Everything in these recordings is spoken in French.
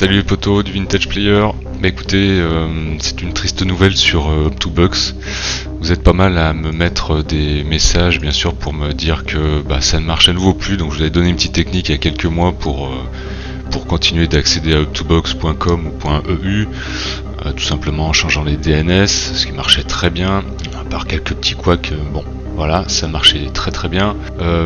Salut les potos du Vintage Player. Bah écoutez, c'est une triste nouvelle sur Up2Box. Vous êtes pas mal à me mettre des messages bien sûr pour me dire que ça ne marche à nouveau plus. Donc je vous avais donné une petite technique il y a quelques mois pour continuer d'accéder à up2box.com ou .eu, tout simplement en changeant les DNS, ce qui marchait très bien, à part quelques petits couacs, bon. Voilà, ça marchait très très bien.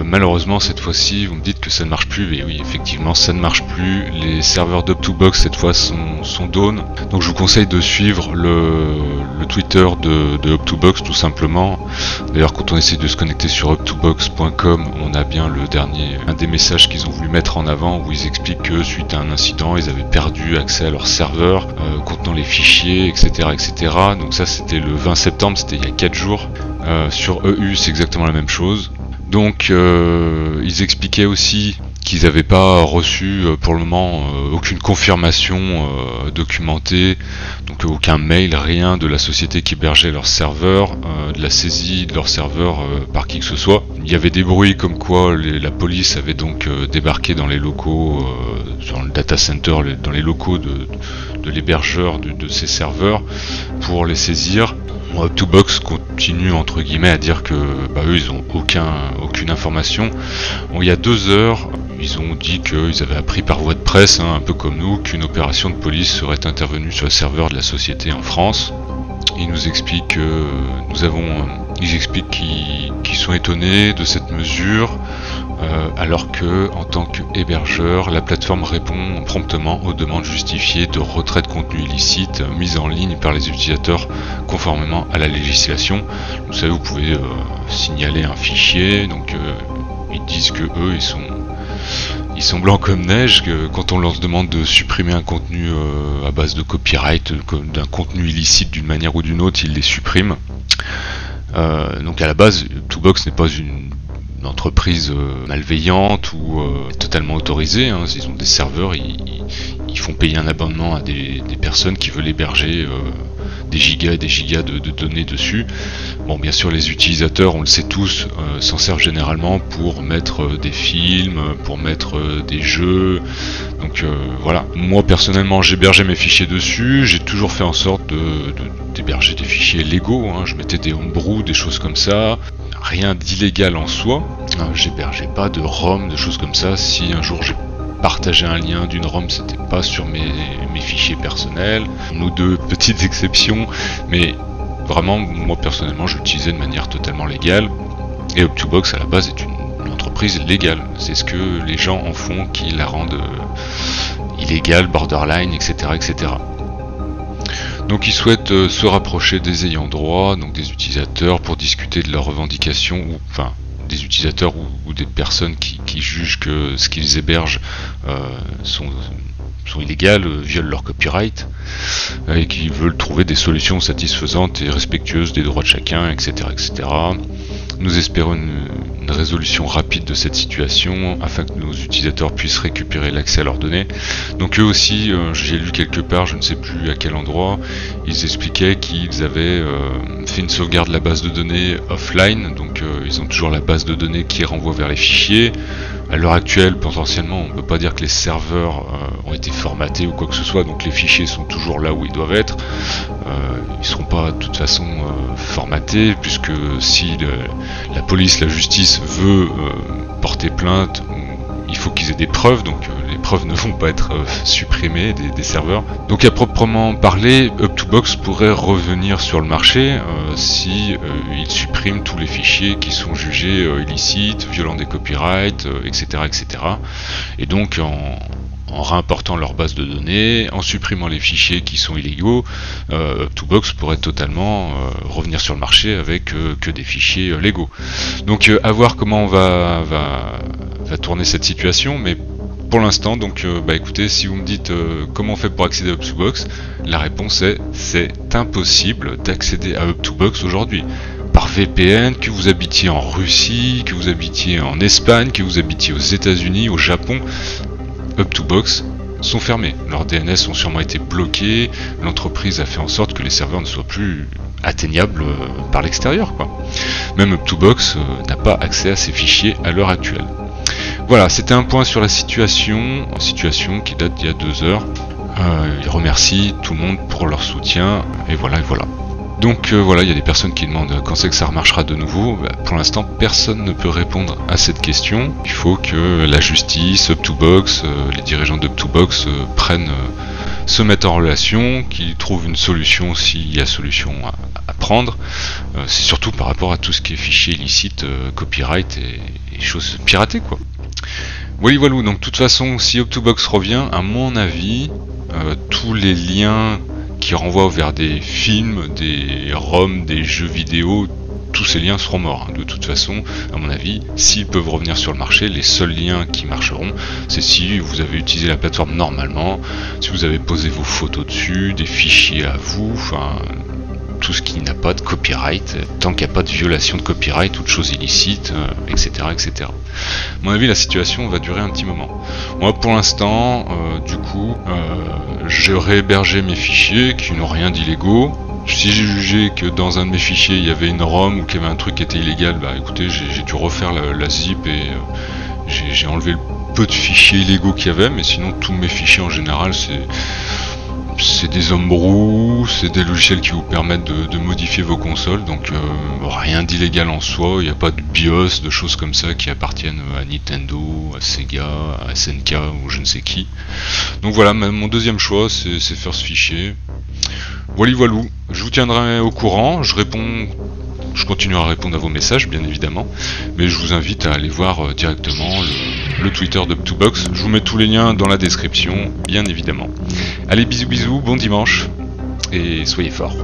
Malheureusement cette fois-ci vous me dites que ça ne marche plus, et oui effectivement ça ne marche plus. Les serveurs d'Up2Box cette fois sont down. Donc je vous conseille de suivre le Twitter de Up2Box tout simplement. D'ailleurs quand on essaie de se connecter sur up2box.com, on a bien un des messages qu'ils ont voulu mettre en avant où ils expliquent que suite à un incident ils avaient perdu accès à leur serveur contenant les fichiers, etc. etc. Donc ça c'était le 20 septembre, c'était il y a 4 jours. Sur EU c'est exactement la même chose. Donc ils expliquaient aussi qu'ils n'avaient pas reçu pour le moment aucune confirmation documentée, donc aucun mail, rien de la société qui hébergeait leur serveur, de la saisie de leur serveur par qui que ce soit. Il y avait des bruits comme quoi la police avait donc débarqué dans les locaux, dans le data center, dans les locaux de l'hébergeur de ces serveurs pour les saisir. Up2Box continue entre guillemets à dire que eux ils ont aucune information. Bon, il y a 2 heures, ils ont dit qu'ils avaient appris par voie de presse, un peu comme nous, qu'une opération de police serait intervenue sur le serveur de la société en France. Ils nous expliquent qu'ils sont étonnés de cette mesure, alors que en tant qu'hébergeur, la plateforme répond promptement aux demandes justifiées de retrait de contenu illicite mises en ligne par les utilisateurs conformément à la législation. Vous savez, vous pouvez signaler un fichier, donc ils disent que eux ils sont blancs comme neige, que quand on leur demande de supprimer un contenu à base de copyright, d'un contenu illicite d'une manière ou d'une autre, ils les suppriment. Donc à la base, Up2Box n'est pas une entreprise malveillante ou totalement autorisée, ils ont des serveurs, ils font payer un abonnement à des personnes qui veulent héberger des gigas et des gigas de données dessus. Bon, bien sûr les utilisateurs, on le sait tous, s'en servent généralement pour mettre des films, pour mettre des jeux, donc voilà. Moi personnellement j'hébergeais mes fichiers dessus, j'ai toujours fait en sorte d'héberger des fichiers légaux, je mettais des homebrew, des choses comme ça, rien d'illégal en soi, j'hébergeais pas de ROM, de choses comme ça. Si un jour j'ai partagé un lien d'une ROM, c'était pas sur mes fichiers personnels, une ou deux petites exceptions, mais vraiment moi personnellement je l'utilisais de manière totalement légale. Et Up2Box à la base est une entreprise légale, c'est ce que les gens en font qui la rendent illégale, borderline, etc. etc. Donc ils souhaitent se rapprocher des ayants droit, donc des utilisateurs, pour discuter de leurs revendications, ou enfin des utilisateurs ou des personnes qui jugent que ce qu'ils hébergent sont illégales, violent leur copyright, et qui veulent trouver des solutions satisfaisantes et respectueuses des droits de chacun, etc. etc. Nous espérons une résolution rapide de cette situation afin que nos utilisateurs puissent récupérer l'accès à leurs données. Donc eux aussi, j'ai lu quelque part, je ne sais plus à quel endroit, ils expliquaient qu'ils avaient fait une sauvegarde de la base de données offline, donc ils ont toujours la base de données qui renvoie vers les fichiers. À l'heure actuelle, potentiellement, on ne peut pas dire que les serveurs ont été formatés ou quoi que ce soit, donc les fichiers sont toujours là où ils doivent être. Ils ne seront pas de toute façon formatés, puisque si la police, la justice veut porter plainte, il faut qu'ils aient des preuves, donc les preuves ne vont pas être supprimées des serveurs. Donc à proprement parler, Up2Box pourrait revenir sur le marché si il supprime tous les fichiers qui sont jugés illicites, violant des copyrights, etc., etc. Et donc en réimportant leur base de données, en supprimant les fichiers qui sont illégaux, Up2Box pourrait totalement revenir sur le marché avec que des fichiers légaux. Donc à voir comment on va tourner cette situation, mais pour l'instant, donc écoutez, si vous me dites comment on fait pour accéder à Up2Box, la réponse est c'est impossible d'accéder à Up2Box aujourd'hui. Par VPN, que vous habitiez en Russie, que vous habitiez en Espagne, que vous habitiez aux États-Unis, au Japon, Up2Box sont fermés. Leurs DNS ont sûrement été bloqués, l'entreprise a fait en sorte que les serveurs ne soient plus atteignables par l'extérieur, quoi. Même Up2Box n'a pas accès à ces fichiers à l'heure actuelle. Voilà, c'était un point sur la situation qui date d'il y a 2 heures. il remercie tout le monde pour leur soutien, et voilà, et voilà. Donc voilà, il y a des personnes qui demandent quand c'est que ça remarchera de nouveau. Pour l'instant, personne ne peut répondre à cette question. Il faut que la justice, Up2Box, les dirigeants d'Up2Box se mettent en relation, qu'ils trouvent une solution s'il y a solution à prendre. C'est surtout par rapport à tout ce qui est fichier illicite, copyright et choses piratées, quoi. Voilà, donc de toute façon, si Up2Box revient, à mon avis, tous les liens qui renvoient vers des films, des ROM, des jeux vidéo, tous ces liens seront morts. De toute façon, à mon avis, s'ils peuvent revenir sur le marché, les seuls liens qui marcheront, c'est si vous avez utilisé la plateforme normalement, si vous avez posé vos photos dessus, des fichiers à vous, enfin tout ce qui n'a pas de copyright, tant qu'il n'y a pas de violation de copyright ou de choses illicites, etc., etc. À mon avis, la situation va durer un petit moment. Moi, pour l'instant, du coup, je réhébergeais mes fichiers qui n'ont rien d'illégaux. Si j'ai jugé que dans un de mes fichiers il y avait une ROM ou qu'il y avait un truc qui était illégal, bah écoutez, j'ai dû refaire la zip et j'ai enlevé le peu de fichiers illégaux qu'il y avait, mais sinon tous mes fichiers en général c'est des homebrew, c'est des logiciels qui vous permettent de modifier vos consoles, donc rien d'illégal en soi, il n'y a pas de BIOS, de choses comme ça qui appartiennent à Nintendo, à Sega, à SNK ou je ne sais qui. Donc voilà, mon deuxième choix c'est faire ce fichier. Voilà, je vous tiendrai au courant, je continue à répondre à vos messages bien évidemment, mais je vous invite à aller voir directement le Twitter d'Up2Box. Je vous mets tous les liens dans la description, bien évidemment. Allez, bisous, bon dimanche, et soyez forts.